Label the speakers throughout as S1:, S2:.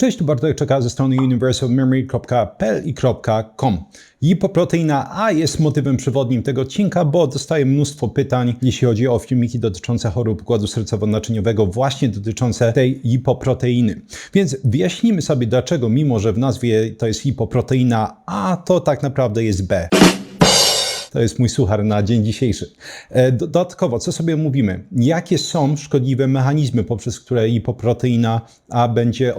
S1: Cześć, tu Bartek Czeka ze strony universalmemory.pl i .com. Lipoproteina A jest motywem przewodnim tego odcinka, bo dostaję mnóstwo pytań, jeśli chodzi o filmiki dotyczące chorób układu sercowo-naczyniowego, właśnie dotyczące tej lipoproteiny. Więc wyjaśnijmy sobie, dlaczego, mimo że w nazwie to jest lipoproteina A, to tak naprawdę jest B. To jest mój suchar na dzień dzisiejszy. Dodatkowo, co sobie mówimy? Jakie są szkodliwe mechanizmy, poprzez które lipoproteina A będzie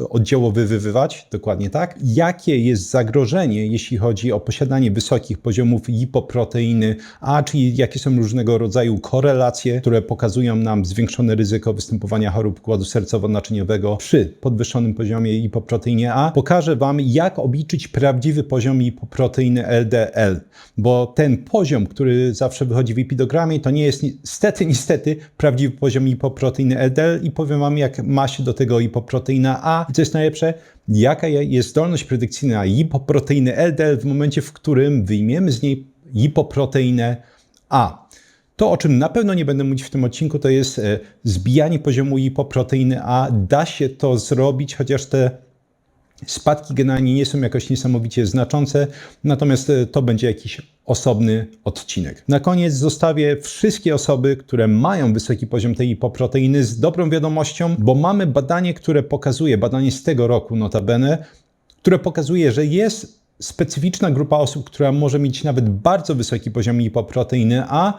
S1: oddziaływać? Dokładnie tak. Jakie jest zagrożenie, jeśli chodzi o posiadanie wysokich poziomów lipoproteiny A, czyli jakie są różnego rodzaju korelacje, które pokazują nam zwiększone ryzyko występowania chorób układu sercowo-naczyniowego przy podwyższonym poziomie lipoproteiny A. Pokażę Wam, jak obliczyć prawdziwy poziom lipoproteiny LDL, bo ten poziom, który zawsze wychodzi w lipidogramie, to nie jest niestety prawdziwy poziom lipoproteiny LDL i powiem Wam, jak ma się do tego lipoproteina A. I co jest najlepsze, jaka jest zdolność predykcyjna lipoproteiny LDL w momencie, w którym wyjmiemy z niej lipoproteinę A. To, o czym na pewno nie będę mówić w tym odcinku, to jest zbijanie poziomu lipoproteiny A. Da się to zrobić, chociaż te spadki generalnie nie są jakoś niesamowicie znaczące, natomiast to będzie jakiś osobny odcinek. Na koniec zostawię wszystkie osoby, które mają wysoki poziom tej lipoproteiny z dobrą wiadomością, bo mamy badanie, które pokazuje, badanie z tego roku notabene, które pokazuje, że jest specyficzna grupa osób, która może mieć nawet bardzo wysoki poziom lipoproteiny A,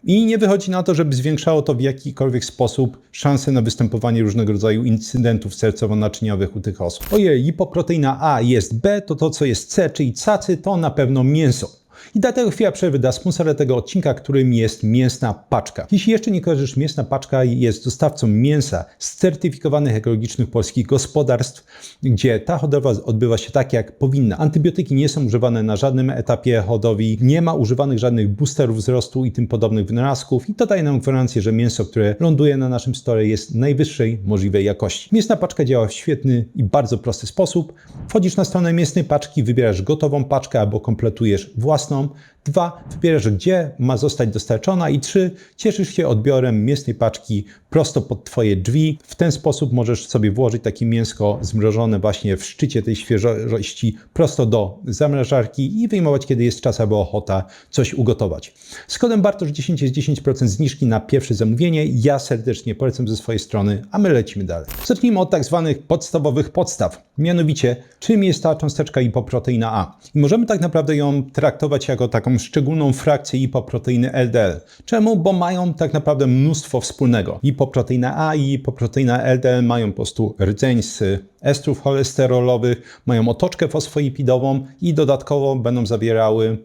S1: i nie wychodzi na to, żeby zwiększało to w jakikolwiek sposób szanse na występowanie różnego rodzaju incydentów sercowo-naczyniowych u tych osób. O ile lipoproteina A jest B, to to, co jest C, czyli cacy, to na pewno mięso. I dlatego chwila przerwy dla sponsora tego odcinka, którym jest Mięsna Paczka. Jeśli jeszcze nie kojarzysz, Mięsna Paczka jest dostawcą mięsa z certyfikowanych ekologicznych polskich gospodarstw, gdzie ta hodowla odbywa się tak, jak powinna. Antybiotyki nie są używane na żadnym etapie hodowli, nie ma używanych żadnych boosterów wzrostu i tym podobnych wynalazków i to daje nam gwarancję, że mięso, które ląduje na naszym stole, jest najwyższej możliwej jakości. Mięsna Paczka działa w świetny i bardzo prosty sposób. Wchodzisz na stronę Mięsnej Paczki, wybierasz gotową paczkę albo kompletujesz własną. 2. Wybierasz, gdzie ma zostać dostarczona i 3. Cieszysz się odbiorem mięsnej paczki prosto pod Twoje drzwi. W ten sposób możesz sobie włożyć takie mięsko zmrożone właśnie w szczycie tej świeżości prosto do zamrażarki i wyjmować, kiedy jest czas albo ochota coś ugotować. Z kodem Bartosz10 jest 10% zniżki na pierwsze zamówienie. Ja serdecznie polecam ze swojej strony, a my lecimy dalej. Zacznijmy od tak zwanych podstawowych podstaw. Mianowicie, czym jest ta cząsteczka lipoproteina A? I możemy tak naprawdę ją traktować jako taką szczególną frakcję lipoproteiny LDL. Czemu? Bo mają tak naprawdę mnóstwo wspólnego. Lipoproteina A i lipoproteina LDL mają po prostu rdzeń z estrów cholesterolowych, mają otoczkę fosfolipidową i dodatkowo będą zawierały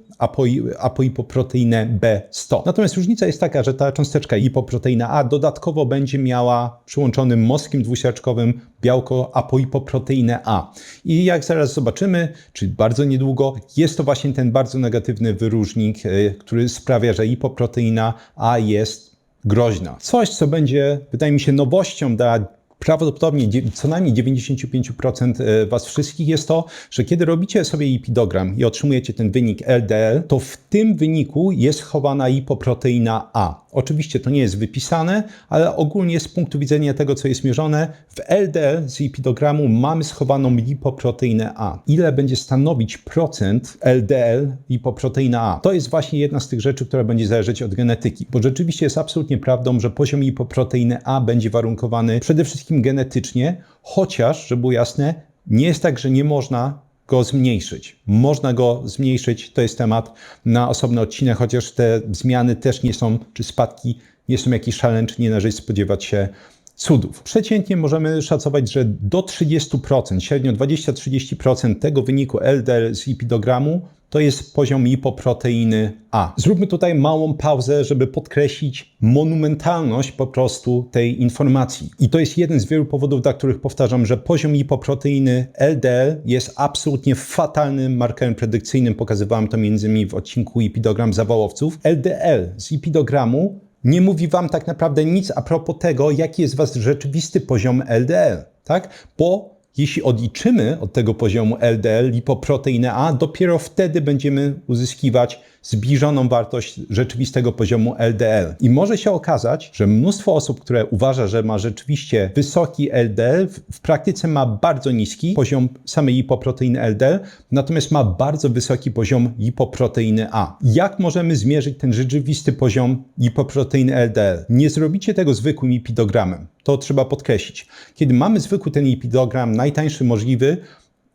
S1: apolipoproteinę B100. Natomiast różnica jest taka, że ta cząsteczka lipoproteina A dodatkowo będzie miała przyłączonym mostkiem dwusiarczkowym białko apolipoproteinę A. I jak zaraz zobaczymy, czyli bardzo niedługo, jest to właśnie ten bardzo negatywny wyróżnik, który sprawia, że lipoproteina A jest groźna. Coś, co będzie, wydaje mi się, nowością dla prawdopodobnie co najmniej 95% Was wszystkich jest to, że kiedy robicie sobie lipidogram i otrzymujecie ten wynik LDL, to w tym wyniku jest chowana lipoproteina A. Oczywiście to nie jest wypisane, ale ogólnie z punktu widzenia tego, co jest mierzone, w LDL z lipidogramu mamy schowaną lipoproteinę A. Ile będzie stanowić procent LDL lipoproteina A? To jest właśnie jedna z tych rzeczy, która będzie zależeć od genetyki, bo rzeczywiście jest absolutnie prawdą, że poziom lipoproteiny A będzie warunkowany przede wszystkim genetycznie, chociaż, żeby było jasne, nie jest tak, że nie można go zmniejszyć. Można go zmniejszyć, to jest temat na osobny odcinek, chociaż te zmiany też nie są, czy spadki nie są jakieś szaleńcze, nie należy spodziewać się cudów. Przeciętnie możemy szacować, że do 30%, średnio 20-30% tego wyniku LDL z lipidogramu to jest poziom lipoproteiny A. Zróbmy tutaj małą pauzę, żeby podkreślić monumentalność po prostu tej informacji. I to jest jeden z wielu powodów, dla których powtarzam, że poziom lipoproteiny LDL jest absolutnie fatalnym markerem predykcyjnym. Pokazywałem to m.in. w odcinku lipidogram zawałowców. LDL z lipidogramu nie mówi Wam tak naprawdę nic a propos tego, jaki jest Wasz rzeczywisty poziom LDL, tak? Bo jeśli odliczymy od tego poziomu LDL lipoproteinę A, dopiero wtedy będziemy uzyskiwać zbliżoną wartość rzeczywistego poziomu LDL. I może się okazać, że mnóstwo osób, które uważa, że ma rzeczywiście wysoki LDL, w praktyce ma bardzo niski poziom samej lipoproteiny LDL, natomiast ma bardzo wysoki poziom lipoproteiny A. Jak możemy zmierzyć ten rzeczywisty poziom lipoproteiny LDL? Nie zrobicie tego zwykłym lipidogramem. To trzeba podkreślić. Kiedy mamy zwykły ten lipidogram, najtańszy możliwy,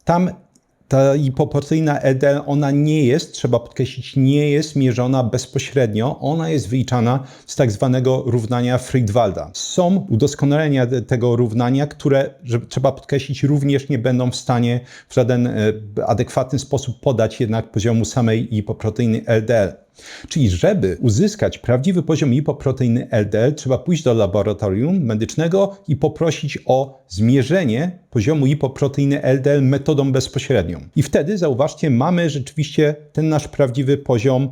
S1: tam ta lipoproteina LDL, ona nie jest, trzeba podkreślić, nie jest mierzona bezpośrednio. Ona jest wyliczana z tak zwanego równania Friedwalda. Są udoskonalenia tego równania, które, trzeba podkreślić, również nie będą w stanie w żaden adekwatny sposób podać jednak poziomu samej lipoproteiny LDL. Czyli żeby uzyskać prawdziwy poziom lipoproteiny LDL, trzeba pójść do laboratorium medycznego i poprosić o zmierzenie poziomu lipoproteiny LDL metodą bezpośrednią. I wtedy, zauważcie, mamy rzeczywiście ten nasz prawdziwy poziom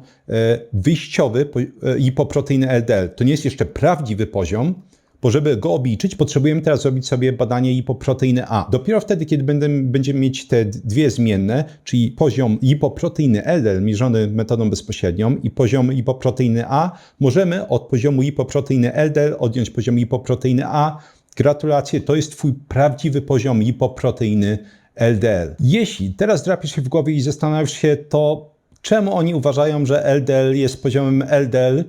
S1: wyjściowy lipoproteiny LDL. To nie jest jeszcze prawdziwy poziom, bo żeby go obliczyć, potrzebujemy teraz zrobić sobie badanie lipoproteiny A. Dopiero wtedy, kiedy będziemy mieć te dwie zmienne, czyli poziom lipoproteiny LDL mierzony metodą bezpośrednią i poziom lipoproteiny A, możemy od poziomu lipoproteiny LDL odjąć poziom lipoproteiny A. Gratulacje, to jest Twój prawdziwy poziom lipoproteiny LDL. Jeśli teraz drapiesz się w głowie i zastanawiasz się, to czemu oni uważają, że LDL jest poziomem LDL,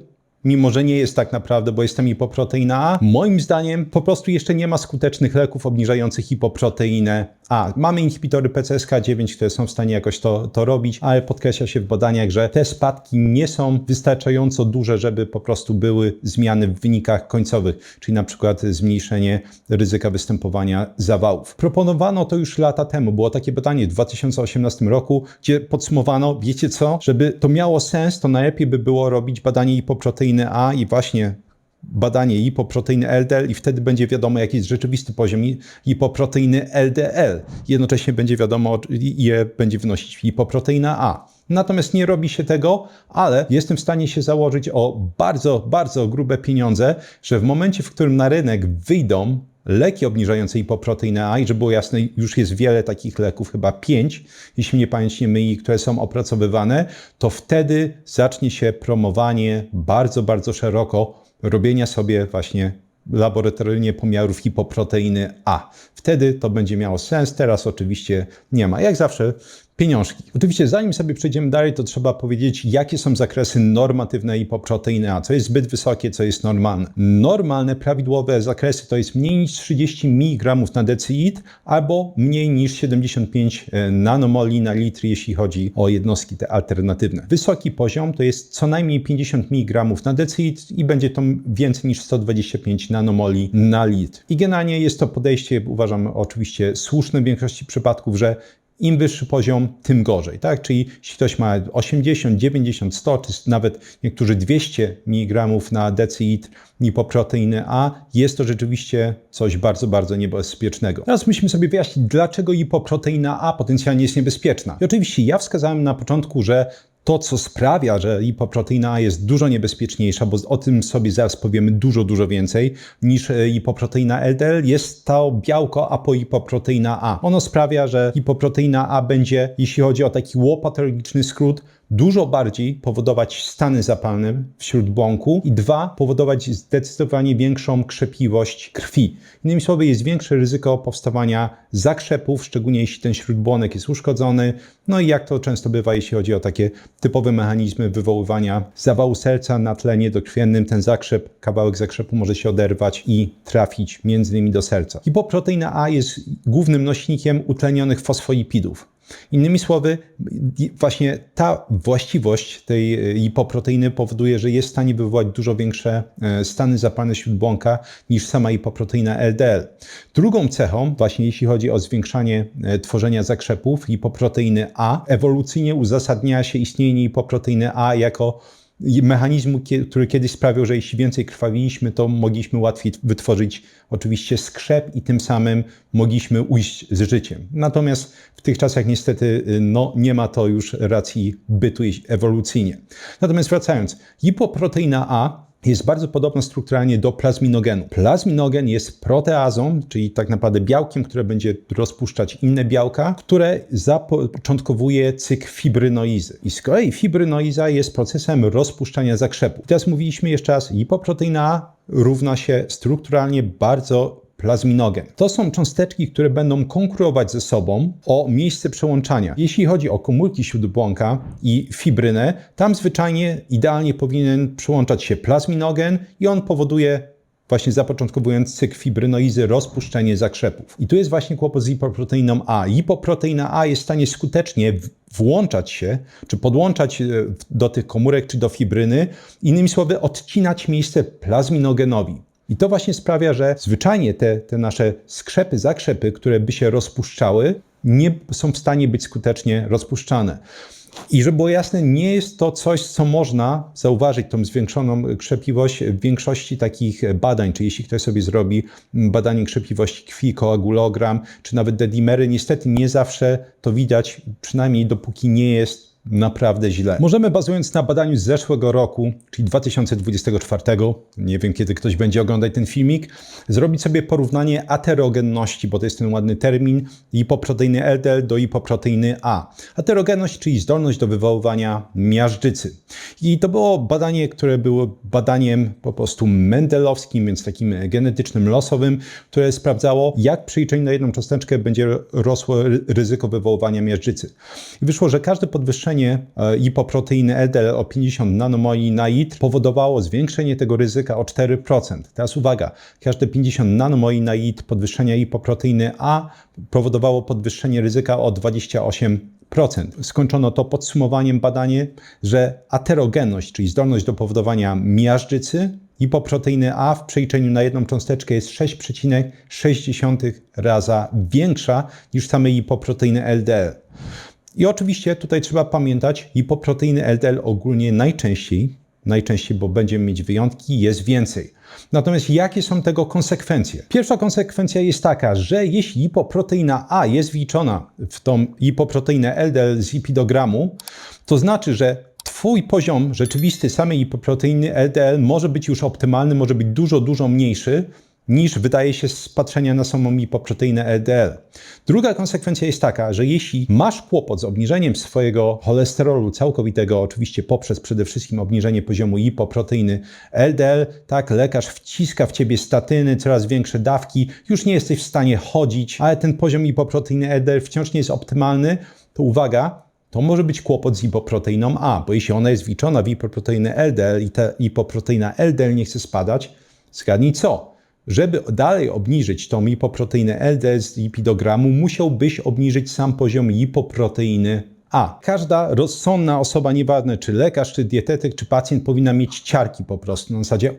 S1: mimo że nie jest tak naprawdę, bo jest tam lipoproteina A? Moim zdaniem po prostu jeszcze nie ma skutecznych leków obniżających lipoproteinę A. Mamy inhibitory PCSK9, które są w stanie jakoś to robić, ale podkreśla się w badaniach, że te spadki nie są wystarczająco duże, żeby po prostu były zmiany w wynikach końcowych, czyli na przykład zmniejszenie ryzyka występowania zawałów. Proponowano to już lata temu. Było takie badanie w 2018 roku, gdzie podsumowano, wiecie co, żeby to miało sens, to najlepiej by było robić badanie lipoproteiny A i właśnie badanie lipoproteiny LDL i wtedy będzie wiadomo, jaki jest rzeczywisty poziom lipoproteiny LDL. Jednocześnie będzie wiadomo, ile będzie wynosić lipoproteina A. Natomiast nie robi się tego, ale jestem w stanie się założyć o bardzo, bardzo grube pieniądze, że w momencie, w którym na rynek wyjdą leki obniżające lipoproteinę A i żeby było jasne, już jest wiele takich leków, chyba 5, jeśli mnie pamięć nie myli, które są opracowywane, to wtedy zacznie się promowanie bardzo, bardzo szeroko robienia sobie właśnie laboratoryjnie pomiarów lipoproteiny A. Wtedy to będzie miało sens, teraz oczywiście nie ma. Jak zawsze pieniążki. Oczywiście zanim sobie przejdziemy dalej, to trzeba powiedzieć, jakie są zakresy normatywne lipoproteiny A, co jest zbyt wysokie, co jest normalne. Normalne, prawidłowe zakresy to jest mniej niż 30 mg na decylitr albo mniej niż 75 nanomoli na litr, jeśli chodzi o jednostki te alternatywne. Wysoki poziom to jest co najmniej 50 mg na decylitr i będzie to więcej niż 125 nanomoli na litr. I generalnie jest to podejście, uważam oczywiście słuszne w większości przypadków, że im wyższy poziom, tym gorzej, tak? Czyli jeśli ktoś ma 80, 90, 100, czy nawet niektórzy 200 mg na decylitr lipoproteiny A, jest to rzeczywiście coś bardzo, bardzo niebezpiecznego. Teraz musimy sobie wyjaśnić, dlaczego lipoproteina A potencjalnie jest niebezpieczna. I oczywiście ja wskazałem na początku, że to, co sprawia, że lipoproteina A jest dużo niebezpieczniejsza, bo o tym sobie zaraz powiemy dużo, dużo więcej niż lipoproteina LDL, jest to białko apolipoproteina A. Ono sprawia, że lipoproteina A będzie, jeśli chodzi o taki łopatologiczny skrót, dużo bardziej powodować stany zapalne w śródbłąku i 2, powodować zdecydowanie większą krzepliwość krwi. Innymi słowy, jest większe ryzyko powstawania zakrzepów, szczególnie jeśli ten śródbłonek jest uszkodzony. No i jak to często bywa, jeśli chodzi o takie typowe mechanizmy wywoływania zawału serca na tle niedokrwiennym, ten zakrzep, kawałek zakrzepu może się oderwać i trafić między innymi do serca. Lipoproteina A jest głównym nośnikiem utlenionych fosfolipidów. Innymi słowy, właśnie ta właściwość tej lipoproteiny powoduje, że jest w stanie wywołać dużo większe stany zapalne śródbłąka niż sama lipoproteina LDL. Drugą cechą, właśnie jeśli chodzi o zwiększanie tworzenia zakrzepów lipoproteiny A, ewolucyjnie uzasadnia się istnienie lipoproteiny A jako mechanizmu, który kiedyś sprawiał, że jeśli więcej krwawiliśmy, to mogliśmy łatwiej wytworzyć oczywiście skrzep i tym samym mogliśmy ujść z życiem. Natomiast w tych czasach niestety nie ma to już racji bytu ewolucyjnie. Natomiast wracając, lipoproteina A jest bardzo podobna strukturalnie do plazminogenu. Plazminogen jest proteazą, czyli tak naprawdę białkiem, które będzie rozpuszczać inne białka, które zapoczątkowuje cykl fibrynoizy. I z kolei fibrynoiza jest procesem rozpuszczania zakrzepów. Teraz mówiliśmy jeszcze raz, lipoproteina A równa się strukturalnie bardzo plazminogen. To są cząsteczki, które będą konkurować ze sobą o miejsce przełączania. Jeśli chodzi o komórki śródbłąka i fibrynę, tam zwyczajnie idealnie powinien przyłączać się plazminogen i on powoduje, właśnie zapoczątkowując cykl fibrynoizy, rozpuszczenie zakrzepów. I tu jest właśnie kłopot z lipoproteiną A. Lipoproteina A jest w stanie skutecznie włączać się, czy podłączać do tych komórek, czy do fibryny, innymi słowy odcinać miejsce plazminogenowi. I to właśnie sprawia, że zwyczajnie te nasze skrzepy, zakrzepy, które by się rozpuszczały, nie są w stanie być skutecznie rozpuszczane. I żeby było jasne, nie jest to coś, co można zauważyć, tą zwiększoną krzepliwość w większości takich badań, czy jeśli ktoś sobie zrobi badanie krzepliwości krwi, koagulogram, czy nawet dedimery, niestety nie zawsze to widać, przynajmniej dopóki nie jest naprawdę źle. Możemy, bazując na badaniu z zeszłego roku, czyli 2024, nie wiem kiedy ktoś będzie oglądać ten filmik, zrobić sobie porównanie aterogenności, bo to jest ten ładny termin, lipoproteiny LDL do lipoproteiny A. Aterogenność, czyli zdolność do wywoływania miażdżycy. I to było badanie, które było badaniem po prostu mendelowskim, więc takim genetycznym, losowym, które sprawdzało, jak przy liczeniu na jedną cząsteczkę będzie rosło ryzyko wywoływania miażdżycy. I wyszło, że każde podwyższenie lipoproteiny LDL o 50 nanomoli na litr powodowało zwiększenie tego ryzyka o 4%. Teraz uwaga, każde 50 nanomoli na litr podwyższenia lipoproteiny A powodowało podwyższenie ryzyka o 28%. Skończono to podsumowaniem badania, że aterogenność, czyli zdolność do powodowania miażdżycy, lipoproteiny A w przeliczeniu na jedną cząsteczkę jest 6,6 raza większa niż same lipoproteiny LDL. I oczywiście tutaj trzeba pamiętać, lipoproteiny LDL ogólnie najczęściej, bo będziemy mieć wyjątki, jest więcej. Natomiast jakie są tego konsekwencje? Pierwsza konsekwencja jest taka, że jeśli lipoproteina A jest wliczona w tą lipoproteinę LDL z lipidogramu, to znaczy, że Twój poziom rzeczywisty samej lipoproteiny LDL może być już optymalny, może być dużo mniejszy, niż wydaje się z patrzenia na samą lipoproteinę LDL. Druga konsekwencja jest taka, że jeśli masz kłopot z obniżeniem swojego cholesterolu całkowitego, oczywiście poprzez przede wszystkim obniżenie poziomu lipoproteiny LDL, tak, lekarz wciska w ciebie statyny, coraz większe dawki, już nie jesteś w stanie chodzić, ale ten poziom lipoproteiny LDL wciąż nie jest optymalny, to uwaga, to może być kłopot z lipoproteiną A, bo jeśli ona jest wliczona w lipoproteinę LDL i ta lipoproteina LDL nie chce spadać, zgadnij co? Żeby dalej obniżyć tą lipoproteinę LDL z lipidogramu, musiałbyś obniżyć sam poziom lipoproteiny A. Każda rozsądna osoba, nieważne czy lekarz, czy dietetyk, czy pacjent, powinna mieć ciarki po prostu. Na zasadzie,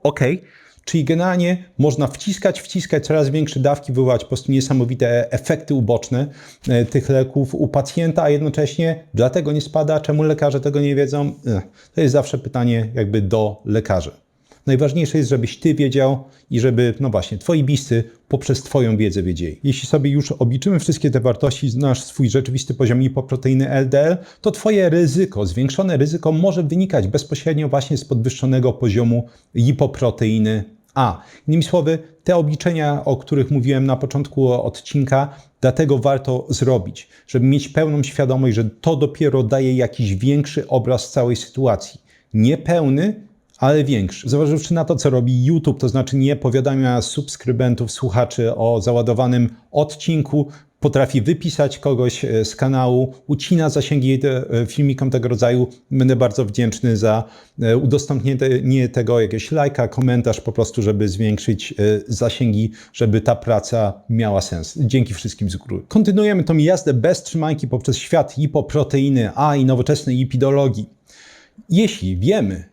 S1: okej. Czyli generalnie można wciskać coraz większe dawki, wywołać po prostu niesamowite efekty uboczne tych leków u pacjenta, a jednocześnie dlatego nie spada. Czemu lekarze tego nie wiedzą? To jest zawsze pytanie jakby do lekarzy. Najważniejsze jest, żebyś ty wiedział i żeby, no właśnie, twoi bliscy poprzez twoją wiedzę wiedzieli. Jeśli sobie już obliczymy wszystkie te wartości, znasz swój rzeczywisty poziom lipoproteiny LDL, to twoje ryzyko, zwiększone ryzyko może wynikać bezpośrednio właśnie z podwyższonego poziomu lipoproteiny A. Innymi słowy, te obliczenia, o których mówiłem na początku odcinka, dlatego warto zrobić, żeby mieć pełną świadomość, że to dopiero daje jakiś większy obraz całej sytuacji. Niepełny, ale większy. Zważywszy na to, co robi YouTube, to znaczy nie powiadamia subskrybentów, słuchaczy o załadowanym odcinku, potrafi wypisać kogoś z kanału, ucina zasięgi filmikom tego rodzaju. Będę bardzo wdzięczny za udostępnienie tego, jakiegoś lajka, komentarz po prostu, żeby zwiększyć zasięgi, żeby ta praca miała sens. Dzięki wszystkim z góry. Kontynuujemy tą jazdę bez trzymanki poprzez świat lipoproteiny A i nowoczesnej lipidologii. Jeśli wiemy,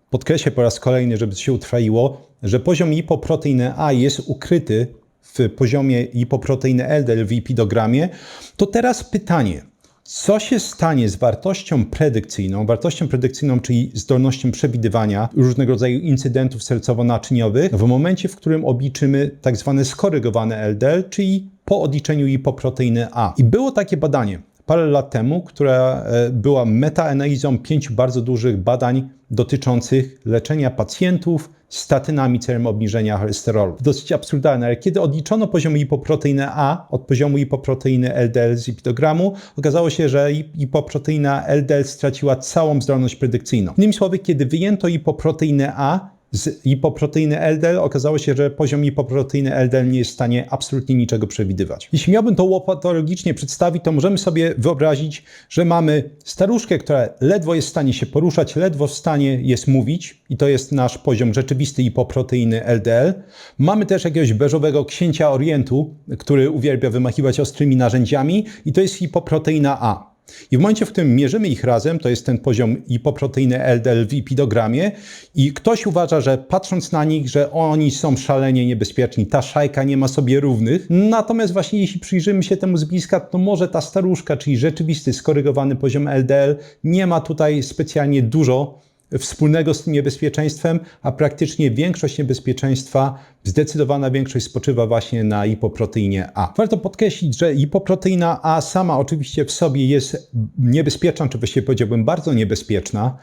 S1: podkreślę po raz kolejny, żeby się utrwaliło, że poziom lipoproteiny A jest ukryty w poziomie lipoproteiny LDL w lipidogramie, to teraz pytanie, co się stanie z wartością predykcyjną, czyli zdolnością przewidywania różnego rodzaju incydentów sercowo-naczyniowych w momencie, w którym obliczymy tak zwane skorygowane LDL, czyli po odliczeniu lipoproteiny A. I było takie badanie parę lat temu, która była metaanalizą 5 bardzo dużych badań dotyczących leczenia pacjentów statynami celem obniżenia cholesterolu. Dosyć absurdalne, ale kiedy odliczono poziom lipoproteiny A od poziomu lipoproteiny LDL z lipidogramu, okazało się, że lipoproteina LDL straciła całą zdolność predykcyjną. Innymi słowy, kiedy wyjęto lipoproteinę A z lipoproteiny LDL, okazało się, że poziom lipoproteiny LDL nie jest w stanie absolutnie niczego przewidywać. Jeśli miałbym to łopatologicznie przedstawić, to możemy sobie wyobrazić, że mamy staruszkę, która ledwo jest w stanie się poruszać, ledwo w stanie jest mówić i to jest nasz poziom rzeczywisty lipoproteiny LDL. Mamy też jakiegoś beżowego księcia Orientu, który uwielbia wymachiwać ostrymi narzędziami i to jest lipoproteina A. I w momencie, w którym mierzymy ich razem, to jest ten poziom lipoproteiny LDL w lipidogramie i ktoś uważa, że patrząc na nich, że oni są szalenie niebezpieczni, ta szajka nie ma sobie równych. Natomiast właśnie jeśli przyjrzymy się temu z bliska, to może ta staruszka, czyli rzeczywisty skorygowany poziom LDL nie ma tutaj specjalnie dużo wspólnego z tym niebezpieczeństwem, a praktycznie większość niebezpieczeństwa, zdecydowana większość spoczywa właśnie na lipoproteinie A. Warto podkreślić, że lipoproteina A sama oczywiście w sobie jest niebezpieczna, czy właściwie powiedziałbym bardzo niebezpieczna,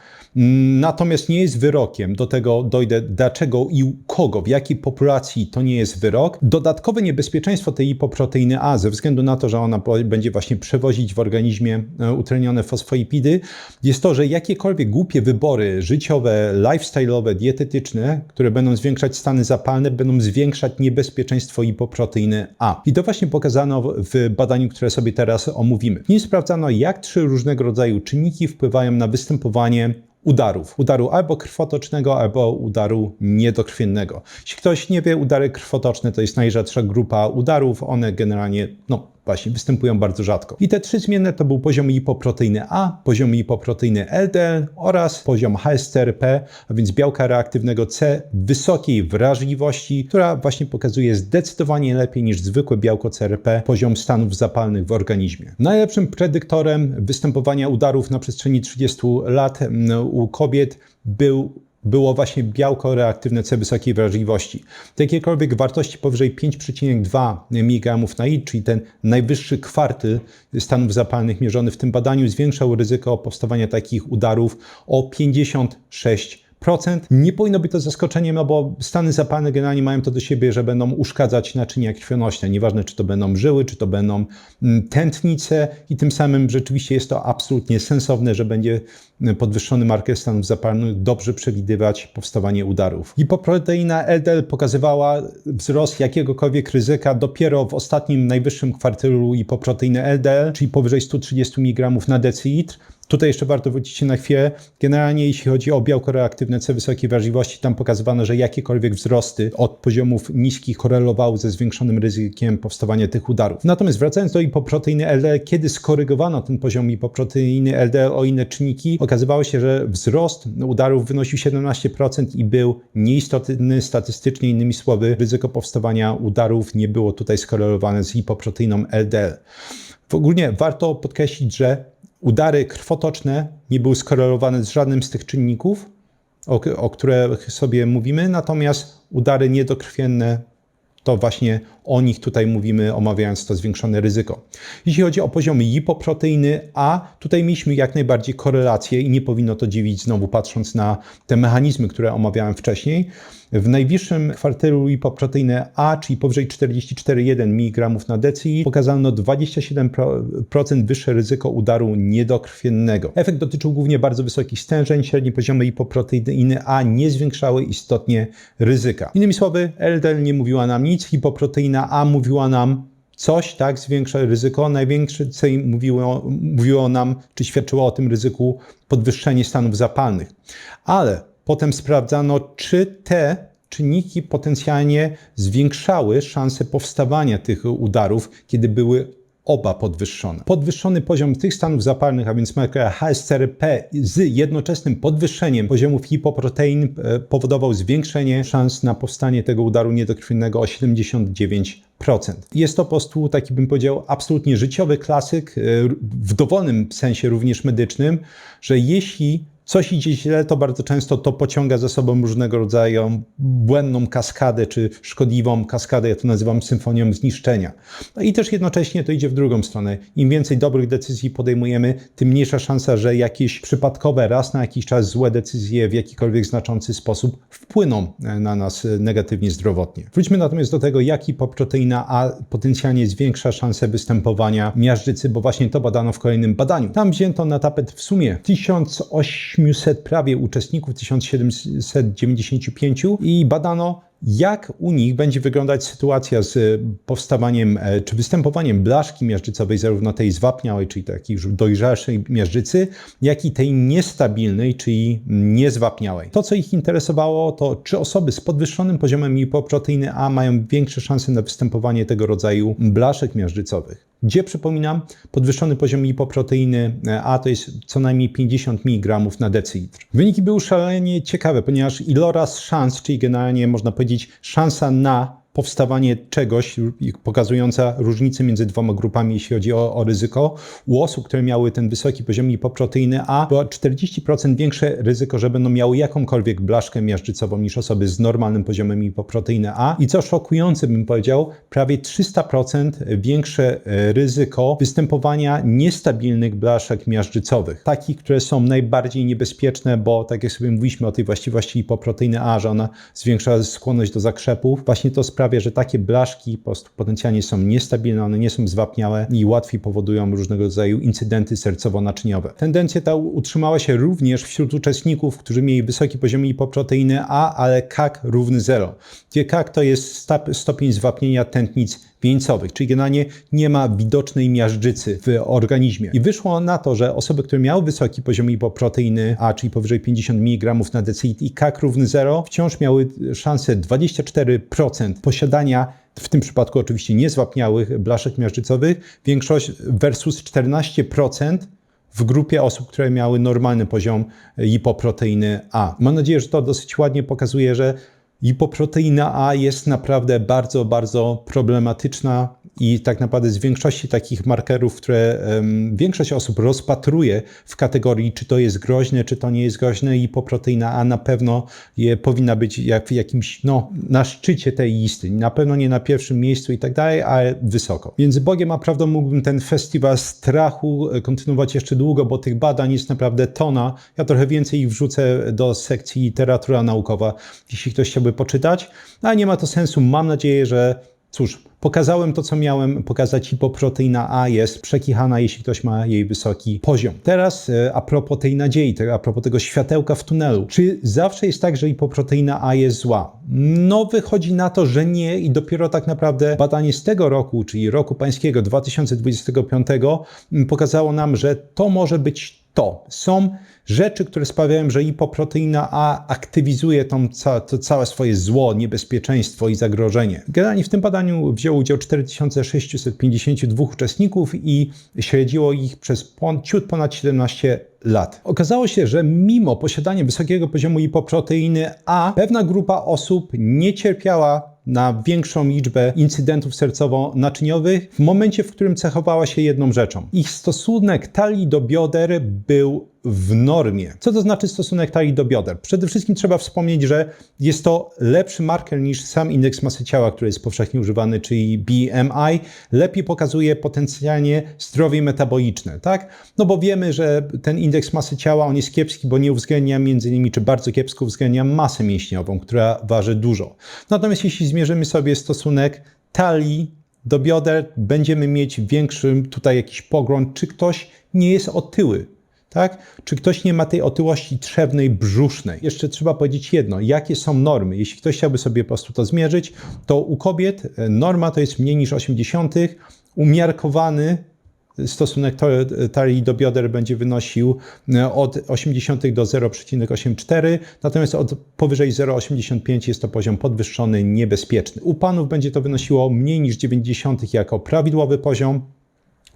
S1: natomiast nie jest wyrokiem. Do tego dojdę, dlaczego i u kogo, w jakiej populacji to nie jest wyrok. Dodatkowe niebezpieczeństwo tej lipoproteiny A, ze względu na to, że ona będzie właśnie przewozić w organizmie utlenione fosfolipidy, jest to, że jakiekolwiek głupie wybory życiowe, lifestyle'owe, dietetyczne, które będą zwiększać stany zapalne, będą zwiększać niebezpieczeństwo lipoproteiny A. I to właśnie pokazano w badaniu, które sobie teraz omówimy. W nim sprawdzano, jak 3 różnego rodzaju czynniki wpływają na występowanie udarów. Udaru albo krwotocznego, albo udaru niedokrwiennego. Jeśli ktoś nie wie, udary krwotoczne to jest najrzadsza grupa udarów. One generalnie, właśnie występują bardzo rzadko. I te 3 zmienne to był poziom lipoproteiny A, poziom lipoproteiny LDL oraz poziom HSCRP, a więc białka reaktywnego C wysokiej wrażliwości, która właśnie pokazuje zdecydowanie lepiej niż zwykłe białko CRP poziom stanów zapalnych w organizmie. Najlepszym predyktorem występowania udarów na przestrzeni 30 lat u kobiet było właśnie białko reaktywne C wysokiej wrażliwości. Jakiekolwiek wartości powyżej 5,2 mg na litr, czyli ten najwyższy kwartyl stanów zapalnych mierzony w tym badaniu, zwiększał ryzyko powstawania takich udarów o 56%. Nie powinno być to zaskoczeniem, bo stany zapalne generalnie mają to do siebie, że będą uszkadzać naczynia krwionośne. Nieważne, czy to będą żyły, czy to będą tętnice i tym samym rzeczywiście jest to absolutnie sensowne, że będzie podwyższony marker stanów zapalnych dobrze przewidywać powstawanie udarów. Lipoproteina LDL pokazywała wzrost jakiegokolwiek ryzyka dopiero w ostatnim najwyższym kwartylu lipoproteiny LDL, czyli powyżej 130 mg na decylitr. Tutaj jeszcze warto wrócić się na chwilę. Generalnie jeśli chodzi o białko reaktywne C wysokiej wrażliwości, tam pokazywano, że jakiekolwiek wzrosty od poziomów niskich korelowały ze zwiększonym ryzykiem powstawania tych udarów. Natomiast wracając do lipoproteiny LDL, kiedy skorygowano ten poziom lipoproteiny LDL o inne czynniki, okazywało się, że wzrost udarów wynosił 17% i był nieistotny statystycznie. Innymi słowy, ryzyko powstawania udarów nie było tutaj skorelowane z lipoproteiną LDL. Ogólnie warto podkreślić, że udary krwotoczne nie były skorelowane z żadnym z tych czynników, o których sobie mówimy, natomiast udary niedokrwienne, to właśnie o nich tutaj mówimy, omawiając to zwiększone ryzyko. Jeśli chodzi o poziom lipoproteiny A, tutaj mieliśmy jak najbardziej korelację i nie powinno to dziwić znowu patrząc na te mechanizmy, które omawiałem wcześniej. W najwyższym kwartylu lipoproteiny A, czyli powyżej 44,1 mg na decylitr, pokazano 27% wyższe ryzyko udaru niedokrwiennego. Efekt dotyczył głównie bardzo wysokich stężeń. Średnie poziomy lipoproteiny A nie zwiększały istotnie ryzyka. Innymi słowy, LDL nie mówiła nam nic, lipoproteina A mówiła nam coś, tak, zwiększa ryzyko. Najwięcej mówiło nam, czy świadczyło o tym ryzyku podwyższenie stanów zapalnych. Ale potem sprawdzano, czy te czynniki potencjalnie zwiększały szanse powstawania tych udarów, kiedy były oba podwyższone. Podwyższony poziom tych stanów zapalnych, a więc markera HSCRP z jednoczesnym podwyższeniem poziomów lipoprotein powodował zwiększenie szans na powstanie tego udaru niedokrwiennego o 79%. Jest to po prostu taki, bym powiedział, absolutnie życiowy klasyk, w dowolnym sensie również medycznym, że jeśli coś idzie źle, to bardzo często to pociąga za sobą różnego rodzaju błędną kaskadę, czy szkodliwą kaskadę, ja to nazywam symfonią zniszczenia. No i też jednocześnie to idzie w drugą stronę. Im więcej dobrych decyzji podejmujemy, tym mniejsza szansa, że jakieś przypadkowe, raz na jakiś czas złe decyzje w jakikolwiek znaczący sposób wpłyną na nas negatywnie zdrowotnie. Wróćmy natomiast do tego, jak hipoproteina A potencjalnie zwiększa szansę występowania miażdżycy, bo właśnie to badano w kolejnym badaniu. Tam wzięto na tapet w sumie 1800 prawie uczestników, 1795 i badano, jak u nich będzie wyglądać sytuacja z powstawaniem czy występowaniem blaszki miażdżycowej, zarówno tej zwapniałej, czyli takiej już dojrzalszej miażdżycy, jak i tej niestabilnej, czyli niezwapniałej. To, co ich interesowało, to czy osoby z podwyższonym poziomem lipoproteiny A mają większe szanse na występowanie tego rodzaju blaszek miażdżycowych. Gdzie, przypominam, podwyższony poziom lipoproteiny A to jest co najmniej 50 mg na decylitr. Wyniki były szalenie ciekawe, ponieważ iloraz szans, czyli generalnie można powiedzieć szansa na powstawanie czegoś pokazująca różnicę między dwoma grupami, jeśli chodzi o ryzyko. U osób, które miały ten wysoki poziom lipoproteiny A, było 40% większe ryzyko, że będą miały jakąkolwiek blaszkę miażdżycową niż osoby z normalnym poziomem lipoproteiny A. I co szokujące, bym powiedział, prawie 300% większe ryzyko występowania niestabilnych blaszek miażdżycowych. Takich, które są najbardziej niebezpieczne, bo tak jak sobie mówiliśmy o tej właściwości lipoproteiny A, że ona zwiększa skłonność do zakrzepów, właśnie to sprawia, że takie blaszki po prostu potencjalnie są niestabilne, one nie są zwapniałe i łatwiej powodują różnego rodzaju incydenty sercowo-naczyniowe. Tendencja ta utrzymała się również wśród uczestników, którzy mieli wysoki poziom lipoproteiny A, ale CAC równy 0. Gdzie CAC to jest stopień zwapnienia tętnic wieńcowych, czyli generalnie nie ma widocznej miażdżycy w organizmie. I wyszło na to, że osoby, które miały wysoki poziom lipoproteiny A, czyli powyżej 50 mg na decylitr i CAC równy 0, wciąż miały szansę 24% posiadania, w tym przypadku oczywiście niezwapniałych blaszek miażdżycowych, większość versus 14% w grupie osób, które miały normalny poziom lipoproteiny A. Mam nadzieję, że to dosyć ładnie pokazuje, że lipoproteina A jest naprawdę bardzo, bardzo problematyczna i tak naprawdę z większości takich markerów, które większość osób rozpatruje w kategorii, czy to jest groźne, czy to nie jest groźne, lipoproteina A na pewno powinna być w jakimś, na szczycie tej listy. Na pewno nie na pierwszym miejscu i tak dalej, ale wysoko. Więc Bogiem a prawdą mógłbym ten festiwal strachu kontynuować jeszcze długo, bo tych badań jest naprawdę tona. Ja trochę więcej ich wrzucę do sekcji literatura naukowa, jeśli ktoś chciałby poczytać, ale nie ma to sensu. Mam nadzieję, że pokazałem to, co miałem pokazać. Hipoproteina A jest przekichana, jeśli ktoś ma jej wysoki poziom. Teraz a propos tej nadziei, a propos tego światełka w tunelu. Czy zawsze jest tak, że hipoproteina A jest zła? No wychodzi na to, że nie i dopiero tak naprawdę badanie z tego roku, czyli roku pańskiego 2025 pokazało nam, że to może być to. Są rzeczy, które sprawiają, że hipoproteina A aktywizuje to całe swoje zło, niebezpieczeństwo i zagrożenie. Generalnie w tym badaniu wzięło udział 4652 uczestników i śledziło ich przez ciut ponad 17 lat. Okazało się, że mimo posiadania wysokiego poziomu lipoproteiny A, pewna grupa osób nie cierpiała na większą liczbę incydentów sercowo-naczyniowych w momencie, w którym cechowała się jedną rzeczą. Ich stosunek talii do bioder był w normie. Co to znaczy stosunek talii do bioder? Przede wszystkim trzeba wspomnieć, że jest to lepszy marker niż sam indeks masy ciała, który jest powszechnie używany, czyli BMI. Lepiej pokazuje potencjalnie zdrowie metaboliczne, tak? No bo wiemy, że ten indeks masy ciała, on jest kiepski, bo nie uwzględnia między innymi, czy bardzo kiepsko uwzględnia masę mięśniową, która waży dużo. Natomiast jeśli zmierzymy sobie stosunek talii do bioder, będziemy mieć większy tutaj jakiś pogląd, czy ktoś nie jest otyły. Tak? Czy ktoś nie ma tej otyłości trzewnej, brzusznej? Jeszcze trzeba powiedzieć jedno, jakie są normy. Jeśli ktoś chciałby sobie po prostu to zmierzyć, to u kobiet norma to jest mniej niż 0,8, umiarkowany stosunek talii do bioder będzie wynosił od 0,8 do 0,84, natomiast od powyżej 0,85 jest to poziom podwyższony, niebezpieczny. U panów będzie to wynosiło mniej niż 0,9 jako prawidłowy poziom,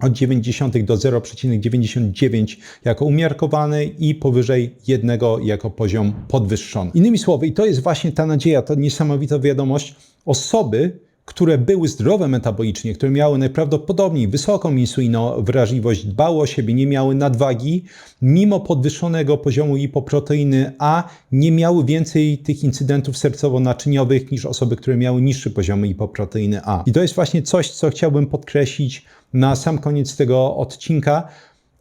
S1: od 0,9 do 0,99 jako umiarkowany i powyżej 1 jako poziom podwyższony. Innymi słowy, i to jest właśnie ta nadzieja, to niesamowita wiadomość, osoby, które były zdrowe metabolicznie, które miały najprawdopodobniej wysoką insulinowrażliwość, dbały o siebie, nie miały nadwagi, mimo podwyższonego poziomu lipoproteiny A nie miały więcej tych incydentów sercowo-naczyniowych niż osoby, które miały niższy poziom lipoproteiny A. I to jest właśnie coś, co chciałbym podkreślić na sam koniec tego odcinka.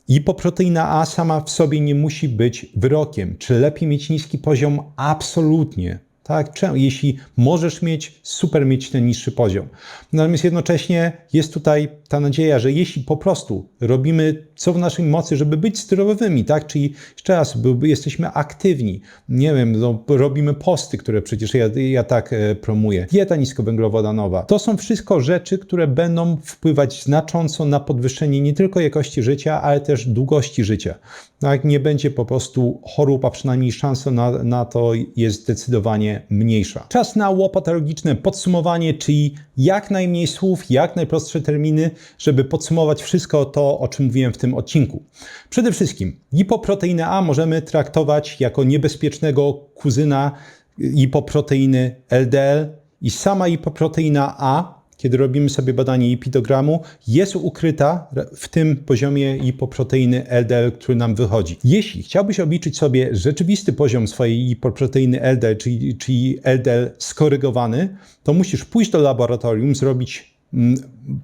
S1: Lipoproteina A sama w sobie nie musi być wyrokiem. Czy lepiej mieć niski poziom? Absolutnie. Tak, jeśli możesz mieć, super mieć ten niższy poziom. Natomiast jednocześnie jest tutaj ta nadzieja, że jeśli po prostu robimy co w naszej mocy, żeby być zdrowymi, tak, czyli jeszcze raz, jesteśmy aktywni, nie wiem, no, robimy posty, które przecież ja tak promuję, dieta niskowęglowodanowa, to są wszystko rzeczy, które będą wpływać znacząco na podwyższenie nie tylko jakości życia, ale też długości życia. Tak, nie będzie po prostu chorób, a przynajmniej szansa na to jest zdecydowanie mniejsza. Czas na łopatologiczne podsumowanie, czyli jak najmniej słów, jak najprostsze terminy, żeby podsumować wszystko to, o czym mówiłem w tym odcinku. Przede wszystkim lipoproteinę A możemy traktować jako niebezpiecznego kuzyna lipoproteiny LDL i sama lipoproteina A, kiedy robimy sobie badanie lipidogramu, jest ukryta w tym poziomie lipoproteiny LDL, który nam wychodzi. Jeśli chciałbyś obliczyć sobie rzeczywisty poziom swojej lipoproteiny LDL, czyli LDL skorygowany, to musisz pójść do laboratorium, zrobić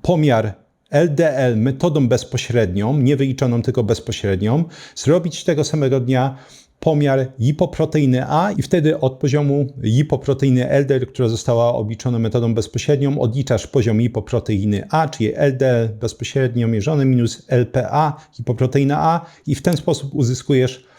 S1: pomiar LDL metodą bezpośrednią, nie wyliczoną, tylko bezpośrednią, zrobić tego samego dnia pomiar lipoproteiny A i wtedy od poziomu lipoproteiny LDL, która została obliczona metodą bezpośrednią, odliczasz poziom lipoproteiny A, czyli LDL bezpośrednio mierzony minus LPA, lipoproteina A i w ten sposób uzyskujesz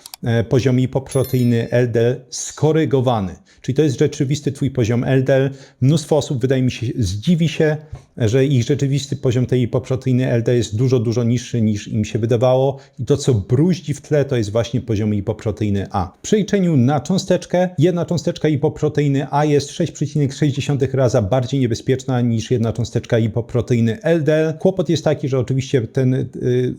S1: poziom lipoproteiny LDL skorygowany. Czyli to jest rzeczywisty twój poziom LDL. Mnóstwo osób, wydaje mi się, zdziwi się, że ich rzeczywisty poziom tej lipoproteiny LDL jest dużo niższy niż im się wydawało i to, co bruździ w tle, to jest właśnie poziom lipoproteiny A. W przeliczeniu na cząsteczkę, jedna cząsteczka lipoproteiny A jest 6,6 raza bardziej niebezpieczna niż jedna cząsteczka lipoproteiny LDL. Kłopot jest taki, że oczywiście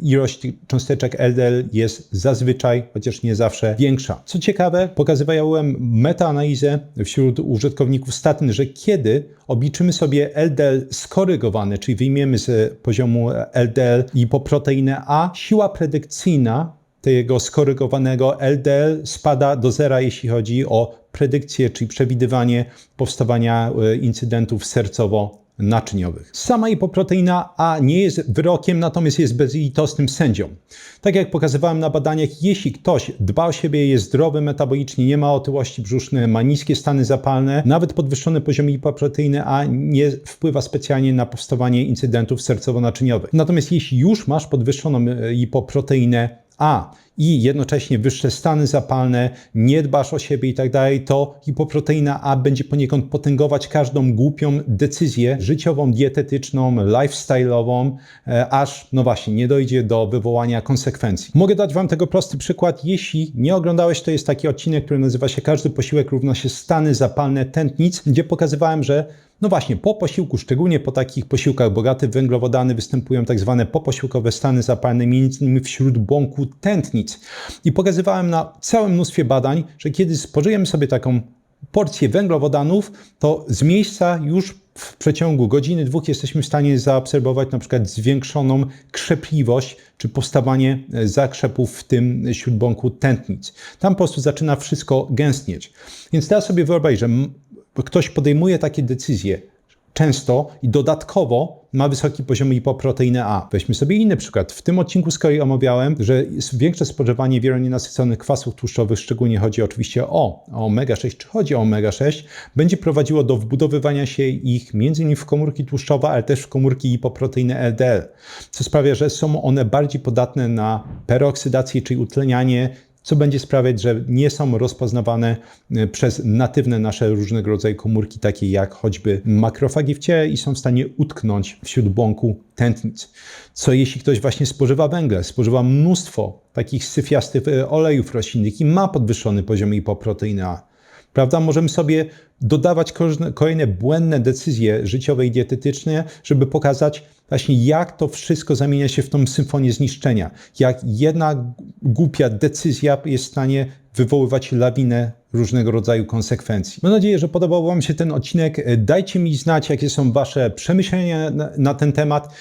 S1: ilość cząsteczek LDL jest zazwyczaj, chociaż nie zawsze, większa. Co ciekawe, pokazywałem metaanalizę wśród użytkowników statyn, że kiedy obliczymy sobie LDL skorygowany, czyli wyjmiemy z poziomu LDL lipoproteinę A, siła predykcyjna tego skorygowanego LDL spada do zera, jeśli chodzi o predykcję, czyli przewidywanie powstawania incydentów sercowo-naczyniowych. Sama lipoproteina A nie jest wyrokiem, natomiast jest bezlitosnym sędzią. Tak jak pokazywałem na badaniach, jeśli ktoś dba o siebie, jest zdrowy metabolicznie, nie ma otyłości brzusznej, ma niskie stany zapalne, nawet podwyższony poziom lipoproteiny A nie wpływa specjalnie na powstawanie incydentów sercowo-naczyniowych. Natomiast jeśli już masz podwyższoną lipoproteinę A i jednocześnie wyższe stany zapalne, nie dbasz o siebie i tak dalej, to lipoproteina A będzie poniekąd potęgować każdą głupią decyzję życiową, dietetyczną, lifestyle'ową, aż, no właśnie, nie dojdzie do wywołania konsekwencji. Mogę dać Wam tego prosty przykład. Jeśli nie oglądałeś, to jest taki odcinek, który nazywa się Każdy posiłek równa się stany zapalne tętnic, gdzie pokazywałem, że no właśnie, po posiłku, szczególnie po takich posiłkach bogatych w węglowodany, występują tak zwane poposiłkowe stany zapalne, między innymi wśród błąku tętnic. I pokazywałem na całym mnóstwie badań, że kiedy spożyjemy sobie taką porcję węglowodanów, to z miejsca już w przeciągu godziny, dwóch jesteśmy w stanie zaobserwować na przykład zwiększoną krzepliwość czy powstawanie zakrzepów w tym śródbłąku tętnic. Tam po prostu zaczyna wszystko gęstnieć. Więc teraz sobie wyobraź, że ktoś podejmuje takie decyzje często i dodatkowo ma wysoki poziom lipoproteiny A. Weźmy sobie inny przykład. W tym odcinku z kolei omawiałem, że większe spożywanie wielonienasyconych kwasów tłuszczowych, szczególnie chodzi oczywiście o omega-6, czy chodzi o omega-6, będzie prowadziło do wbudowywania się ich m.in. w komórki tłuszczowe, ale też w komórki lipoproteiny LDL, co sprawia, że są one bardziej podatne na peroksydację, czyli utlenianie, co będzie sprawiać, że nie są rozpoznawane przez natywne nasze różnego rodzaju komórki, takie jak choćby makrofagi w ciele i są w stanie utknąć wśród błąku tętnic. Co jeśli ktoś właśnie spożywa węgle, spożywa mnóstwo takich syfiastych olejów roślinnych i ma podwyższony poziom lipoproteiny A? prawda? Możemy sobie dodawać kolejne błędne decyzje życiowe i dietetyczne, żeby pokazać właśnie, jak to wszystko zamienia się w tą symfonię zniszczenia. Jak jedna głupia decyzja jest w stanie wywoływać lawinę różnego rodzaju konsekwencji. Mam nadzieję, że podobał Wam się ten odcinek. Dajcie mi znać, jakie są Wasze przemyślenia na ten temat.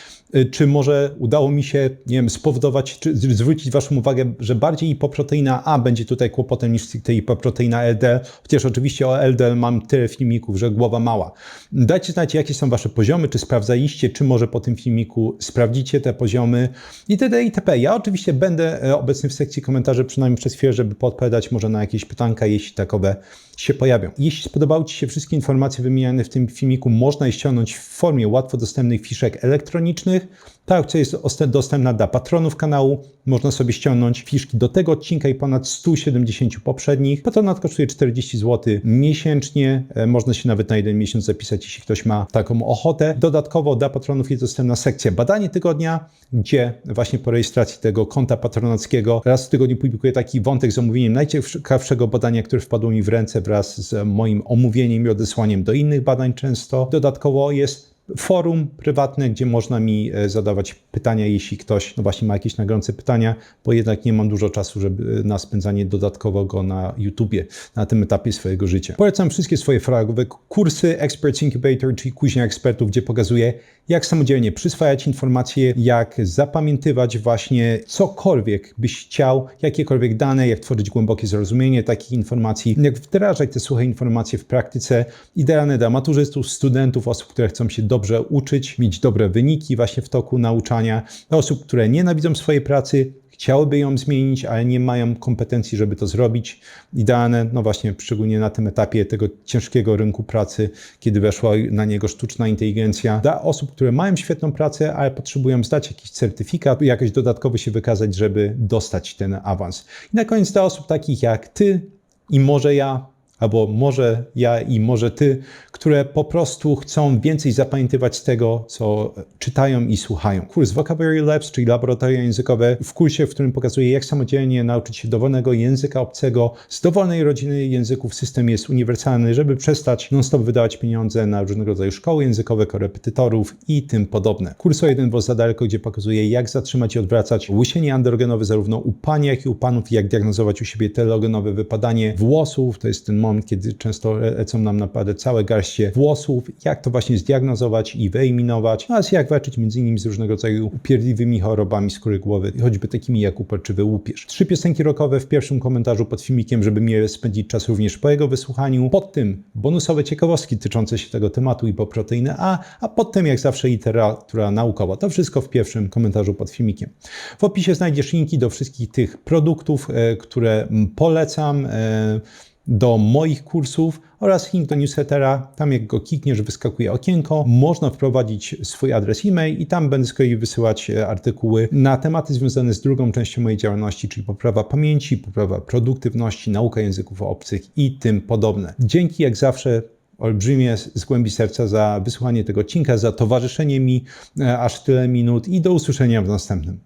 S1: Czy może udało mi się, nie wiem, spowodować, czy zwrócić Waszą uwagę, że bardziej hipoproteina A będzie tutaj kłopotem niż stricte hipoproteina LDL, chociaż oczywiście o LDL mam tyle filmików, że głowa mała. Dajcie znać, jakie są Wasze poziomy, czy sprawdzaliście, czy może po tym filmiku sprawdzicie te poziomy itd. itp. Ja oczywiście będę obecny w sekcji komentarzy przynajmniej przez chwilę, żeby podpowiadać może na jakieś pytanka, jeśli takowe się pojawią. Jeśli spodobały Ci się wszystkie informacje wymieniane w tym filmiku, można je ściągnąć w formie łatwo dostępnych fiszek elektronicznych. Ta opcja jest dostępna dla patronów kanału. Można sobie ściągnąć fiszki do tego odcinka i ponad 170 poprzednich. Patronat kosztuje 40 zł miesięcznie. Można się nawet na jeden miesiąc zapisać, jeśli ktoś ma taką ochotę. Dodatkowo dla patronów jest dostępna sekcja Badanie Tygodnia, gdzie właśnie po rejestracji tego konta patronackiego raz w tygodniu publikuję taki wątek z omówieniem najciekawszego badania, które wpadło mi w ręce wraz z moim omówieniem i odesłaniem do innych badań często. Dodatkowo jest forum prywatne, gdzie można mi zadawać pytania, jeśli ktoś właśnie ma jakieś nagrające pytania, bo jednak nie mam dużo czasu, żeby na spędzanie dodatkowo go na YouTubie na tym etapie swojego życia. Polecam wszystkie swoje flagowe kursy Experts Incubator, czyli Kuźnia Ekspertów, gdzie pokazuję, jak samodzielnie przyswajać informacje, jak zapamiętywać właśnie cokolwiek byś chciał, jakiekolwiek dane, jak tworzyć głębokie zrozumienie takich informacji, jak wdrażać te suche informacje w praktyce, idealne dla maturzystów, studentów, osób, które chcą się dobrze uczyć, mieć dobre wyniki właśnie w toku nauczania, dla osób, które nienawidzą swojej pracy, chciałyby ją zmienić, ale nie mają kompetencji, żeby to zrobić. Idealne, no właśnie, szczególnie na tym etapie tego ciężkiego rynku pracy, kiedy weszła na niego sztuczna inteligencja. Dla osób, które mają świetną pracę, ale potrzebują zdać jakiś certyfikat, jakoś dodatkowo się wykazać, żeby dostać ten awans. I na koniec dla osób takich jak Ty i może ja, albo może ja i może Ty, które po prostu chcą więcej zapamiętywać z tego, co czytają i słuchają. Kurs Vocabulary Labs, czyli laboratoria językowe, w kursie, w którym pokazuję, jak samodzielnie nauczyć się dowolnego języka obcego z dowolnej rodziny języków. System jest uniwersalny, żeby przestać non-stop wydawać pieniądze na różnego rodzaju szkoły językowe, korepetytorów i tym podobne. Kurs o jeden włos za daleko, gdzie pokazuję, jak zatrzymać i odwracać łysienie androgenowe zarówno u pań, jak i u panów, i jak diagnozować u siebie telogenowe wypadanie włosów. To jest ten moment, kiedy często lecą nam naprawdę całe garście włosów, jak to właśnie zdiagnozować i wyeliminować, oraz jak walczyć m.in. z różnego rodzaju upierdliwymi chorobami skóry głowy, choćby takimi jak uporczywy łupież. 3 piosenki rockowe w pierwszym komentarzu pod filmikiem, żeby mieli spędzić czas również po jego wysłuchaniu. Pod tym bonusowe ciekawostki tyczące się tego tematu i po proteiny a pod tym jak zawsze literatura naukowa. To wszystko w pierwszym komentarzu pod filmikiem. W opisie znajdziesz linki do wszystkich tych produktów, które polecam, do moich kursów oraz link do newslettera. Tam jak go klikniesz, wyskakuje okienko. Można wprowadzić swój adres e-mail i tam będę z kolei wysyłać artykuły na tematy związane z drugą częścią mojej działalności, czyli poprawa pamięci, poprawa produktywności, nauka języków obcych i tym podobne. Dzięki jak zawsze olbrzymie z głębi serca za wysłuchanie tego odcinka, za towarzyszenie mi aż tyle minut i do usłyszenia w następnym.